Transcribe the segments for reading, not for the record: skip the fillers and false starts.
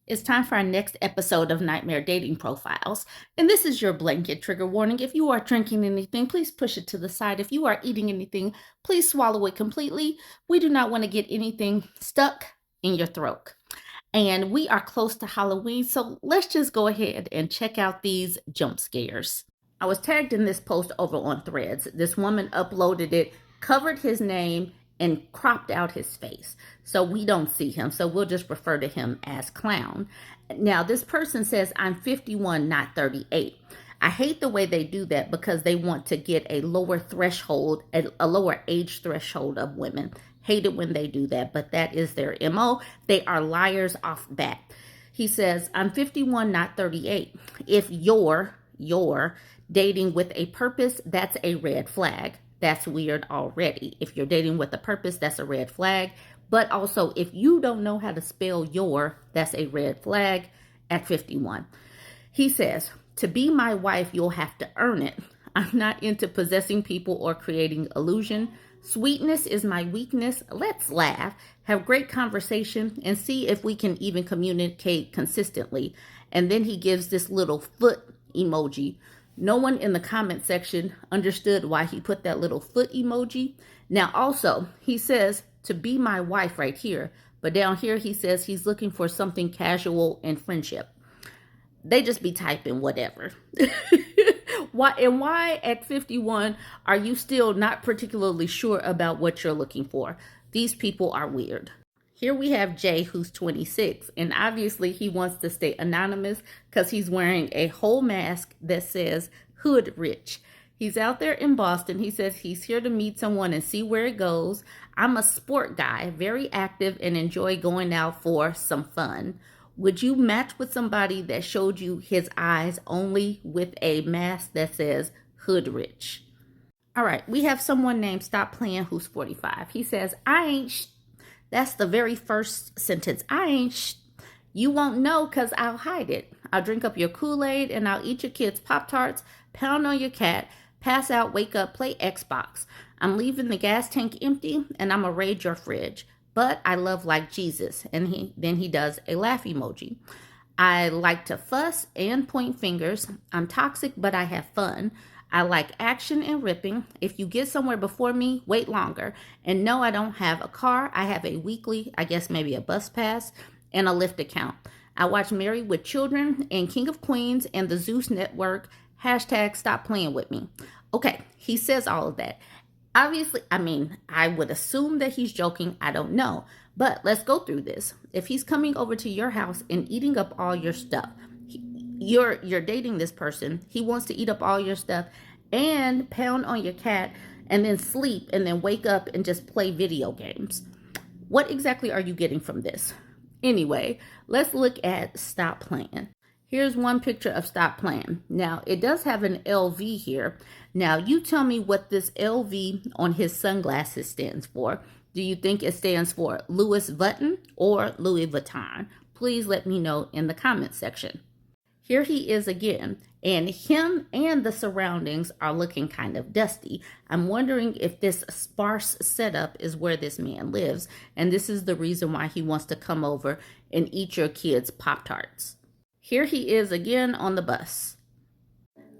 It's time for our next episode of Nightmare Dating Profiles. And this is your blanket trigger warning. If you are drinking anything, please push it to the side. If you are eating anything, please swallow it completely. We do not want to get anything stuck in your throat. And we are close to Halloween, so let's just go ahead and check out these jump scares. I was tagged in this post over on Threads. This woman uploaded it, covered his name, and cropped out his face. So we don't see him. So we'll just refer to him as Clown. Now, this person says, I'm 51, not 38. I hate the way they do that because they want to get a lower threshold, a lower age threshold of women. Hate it when they do that, but that is their MO. They are liars off bat. He says, I'm 51, not 38. If you're dating with a purpose, that's a red flag. That's weird already. If you're dating with a purpose, that's a red flag. But also, if you don't know how to spell that's a red flag at 51. He says, to be my wife, you'll have to earn it. I'm not into possessing people or creating illusion. Sweetness is my weakness. Let's laugh, have great conversation, and see if we can even communicate consistently. And then he gives this little foot emoji. No one in the comment section understood why he put that little foot emoji. Now, also, he says to be my wife right here. But down here, he says he's looking for something casual and friendship. They just be typing whatever. Why at 51 are you still not particularly sure about what you're looking for? These people are weird. Here we have Jay, who's 26, and obviously he wants to stay anonymous because he's wearing a whole mask that says Hood Rich. He's out there in Boston. He says he's here to meet someone and see where it goes. I'm a sport guy, very active, and enjoy going out for some fun. Would you match with somebody that showed you his eyes only with a mask that says Hood Rich? All right, we have someone named Stop Playing who's 45. He says, I ain't That's the very first sentence. I ain't You won't know because I'll hide it. I'll drink up your Kool-Aid and I'll eat your kids' Pop-Tarts, pound on your cat, pass out, wake up, play Xbox. I'm leaving the gas tank empty and I'm going to raid your fridge. But I love like Jesus. And then he does a laugh emoji. I like to fuss and point fingers. I'm toxic, but I have fun. I like action and ripping. If you get somewhere before me, wait longer. And no, I don't have a car. I have a weekly, I guess maybe a bus pass, and a Lyft account. I watch Married with Children and King of Queens and the Zeus Network. Hashtag stop playing with me. Okay, he says all of that. Obviously, I would assume that he's joking. I don't know. But let's go through this. If he's coming over to your house and eating up all your stuff, you're dating this person. He wants to eat up all your stuff and pound on your cat and then sleep and then wake up and just play video games. What exactly are you getting from this? Anyway, let's look at Stop Playing. Here's one picture of Stop Playing. Now, it does have an LV here. Now, you tell me what this LV on his sunglasses stands for. Do you think it stands for Louis Vuitton or Louis Vuitton? Please let me know in the comment section. Here he is again, and him and the surroundings are looking kind of dusty. I'm wondering if this sparse setup is where this man lives, and this is the reason why he wants to come over and eat your kids' Pop-Tarts. Here he is again on the bus.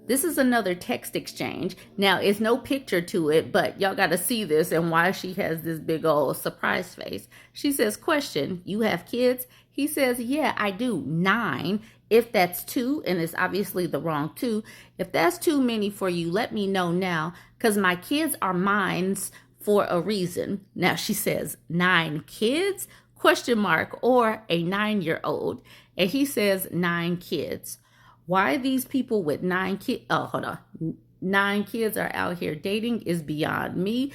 This is another text exchange. Now, it's no picture to it, but y'all got to see this and why she has this big old surprise face. She says, question, you have kids? He says, yeah, I do. 9. If that's 2, and it's obviously the wrong 2, if that's too many for you, let me know now, because my kids are mine's for a reason. Now, she says, 9 kids? Question mark, or a 9-year-old. And he says 9 kids. Why these people with 9 kids? Oh, hold on. 9 kids are out here dating is beyond me.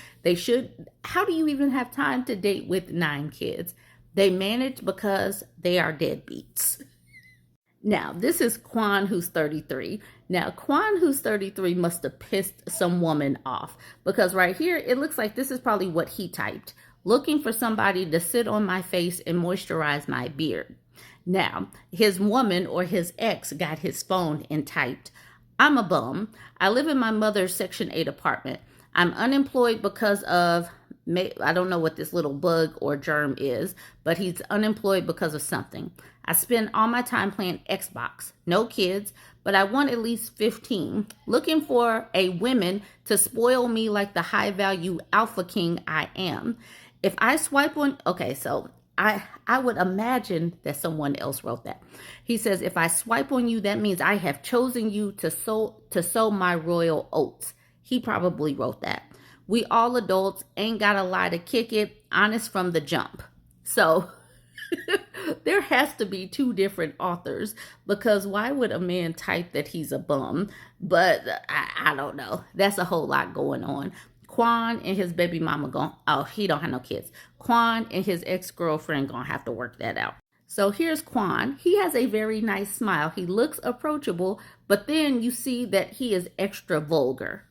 How do you even have time to date with 9 kids? They manage because they are deadbeats. Now, this is Quan, who's 33. Now, Quan, who's 33, must have pissed some woman off because right here, it looks like this is probably what he typed. Looking for somebody to sit on my face and moisturize my beard. Now, his woman or his ex got his phone and typed, I'm a bum. I live in my mother's Section 8 apartment. I'm unemployed because of I don't know what this little bug or germ is, but he's unemployed because of something. I spend all my time playing Xbox. No kids, but I want at least 15. Looking for a woman to spoil me like the high value alpha king I am. If I swipe on, okay, so I would imagine that someone else wrote that. He says, if I swipe on you, that means I have chosen you to sow my royal oats. He probably wrote that. We all adults, ain't gotta lie to kick it, honest from the jump. So there has to be two different authors, because why would a man type that he's a bum? But I don't know. That's a whole lot going on. Quan and his baby mama he don't have no kids. Quan and his ex-girlfriend gonna have to work that out. So here's Quan. He has a very nice smile. He looks approachable, but then you see that he is extra vulgar.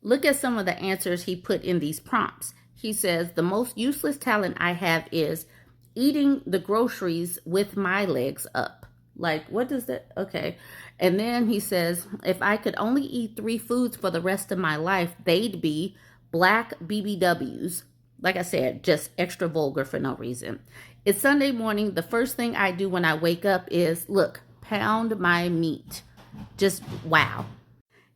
Look at some of the answers he put in these prompts. He says, the most useless talent I have is eating the groceries with my legs up. Like, what does that? Okay. And then he says, if I could only eat 3 foods for the rest of my life, they'd be black BBWs. Like I said, just extra vulgar for no reason. It's Sunday morning. The first thing I do when I wake up is, look, pound my meat. Just wow.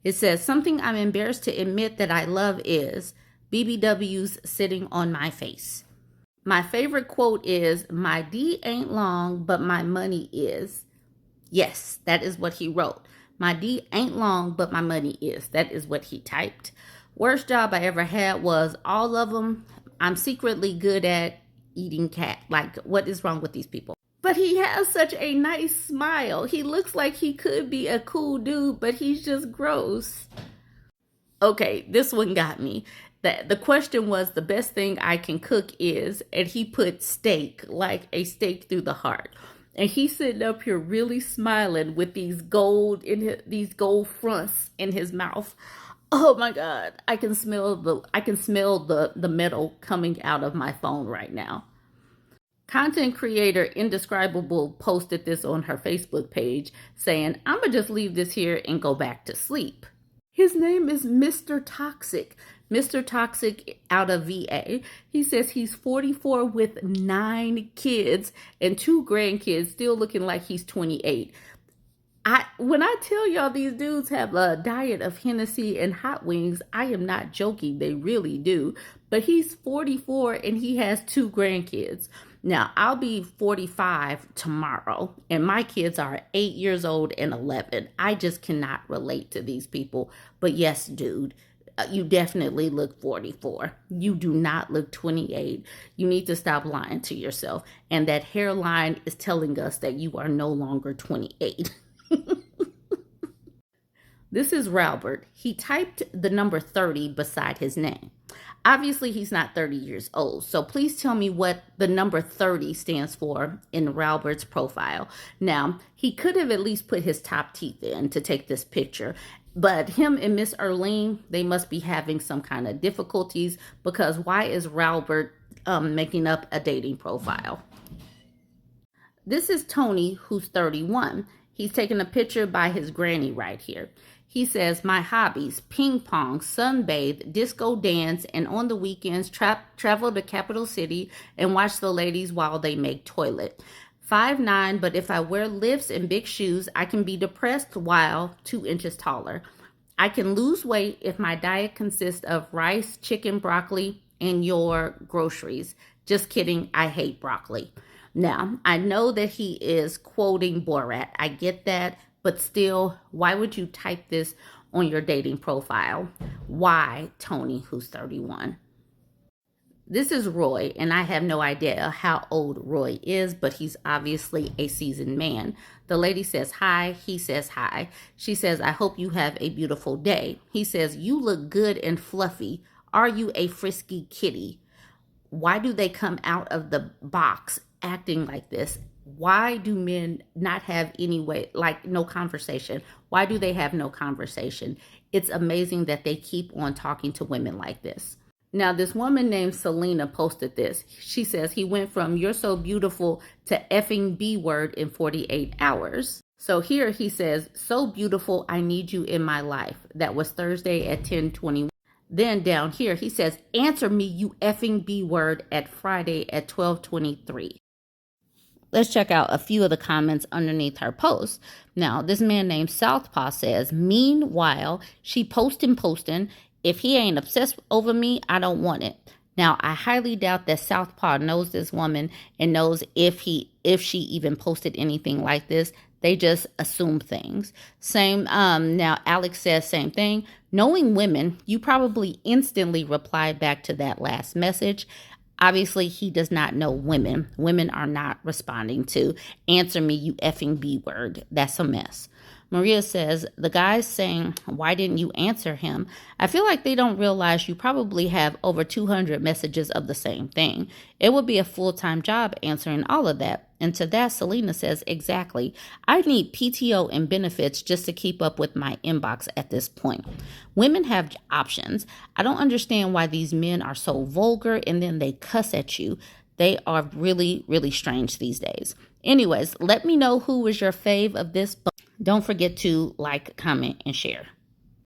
It says, something I'm embarrassed to admit that I love is BBWs sitting on my face. My favorite quote is, my D ain't long, but my money is. Yes, that is what he wrote. My D ain't long, but my money is. That is what he typed. Worst job I ever had was all of them. I'm secretly good at eating cat. Like, what is wrong with these people? But he has such a nice smile. He looks like he could be a cool dude, but he's just gross. Okay, this one got me. The question was, the best thing I can cook is, and he put steak, like a stake through the heart. And he's sitting up here really smiling with these gold fronts in his mouth. Oh my God, I can smell the metal coming out of my phone right now. Content creator Indescribable posted this on her Facebook page saying, I'm gonna just leave this here and go back to sleep. His name is Mr. Toxic. Mr. Toxic out of VA. He says he's 44 with 9 kids and 2 grandkids, still looking like he's 28. When I tell y'all these dudes have a diet of Hennessy and hot wings, I am not joking. They really do. But he's 44 and he has 2 grandkids. Now, I'll be 45 tomorrow, and my kids are 8 years old and 11. I just cannot relate to these people. But yes, dude, you definitely look 44. You do not look 28. You need to stop lying to yourself. And that hairline is telling us that you are no longer 28. This is Ralbert. He typed the number 30 beside his name. Obviously, he's not 30 years old. So please tell me what the number 30 stands for in Ralbert's profile. Now, he could have at least put his top teeth in to take this picture. But him and Miss Erlene, they must be having some kind of difficulties, because why is Ralbert making up a dating profile? This is Tony, who's 31. He's taking a picture by his granny right here. He says, my hobbies, ping pong, sunbathe, disco dance, and on the weekends, travel to Capital City and watch the ladies while they make toilet. 5'9", but if I wear lifts and big shoes, I can be depressed while 2 inches taller. I can lose weight if my diet consists of rice, chicken, broccoli, and your groceries. Just kidding, I hate broccoli. Now, I know that he is quoting Borat. I get that, but still, why would you type this on your dating profile? Why, Tony, who's 31? This is Roy, and I have no idea how old Roy is, but he's obviously a seasoned man. The lady says hi. He says hi. She says, I hope you have a beautiful day. He says, you look good and fluffy. Are you a frisky kitty? Why do they come out of the box acting like this? Why do men not have any way, like no conversation? Why do they have no conversation? It's amazing that they keep on talking to women like this. Now, this woman named Selena posted this. She says he went from you're so beautiful to effing B word in 48 hours. So here he says, so beautiful, I need you in my life. That was Thursday at 10:21. Then down here, he says, answer me, you effing B word, at Friday at 12:23. Let's check out a few of the comments underneath her post. Now, this man named Southpaw says, meanwhile, she posting. If he ain't obsessed over me, I don't want it. Now, I highly doubt that Southpaw knows this woman and knows if she even posted anything like this. They just assume things. Same, now Alex says same thing. Knowing women, you probably instantly replied back to that last message. Obviously, he does not know women. Women are not responding to answer me, you effing B word. That's a mess. Maria says, the guy's saying, why didn't you answer him? I feel like they don't realize you probably have over 200 messages of the same thing. It would be a full-time job answering all of that. And to that, Selena says, exactly. I need PTO and benefits just to keep up with my inbox at this point. Women have options. I don't understand why these men are so vulgar and then they cuss at you. They are really, really strange these days. Anyways, let me know who was your fave of this book. Don't forget to like, comment, and share.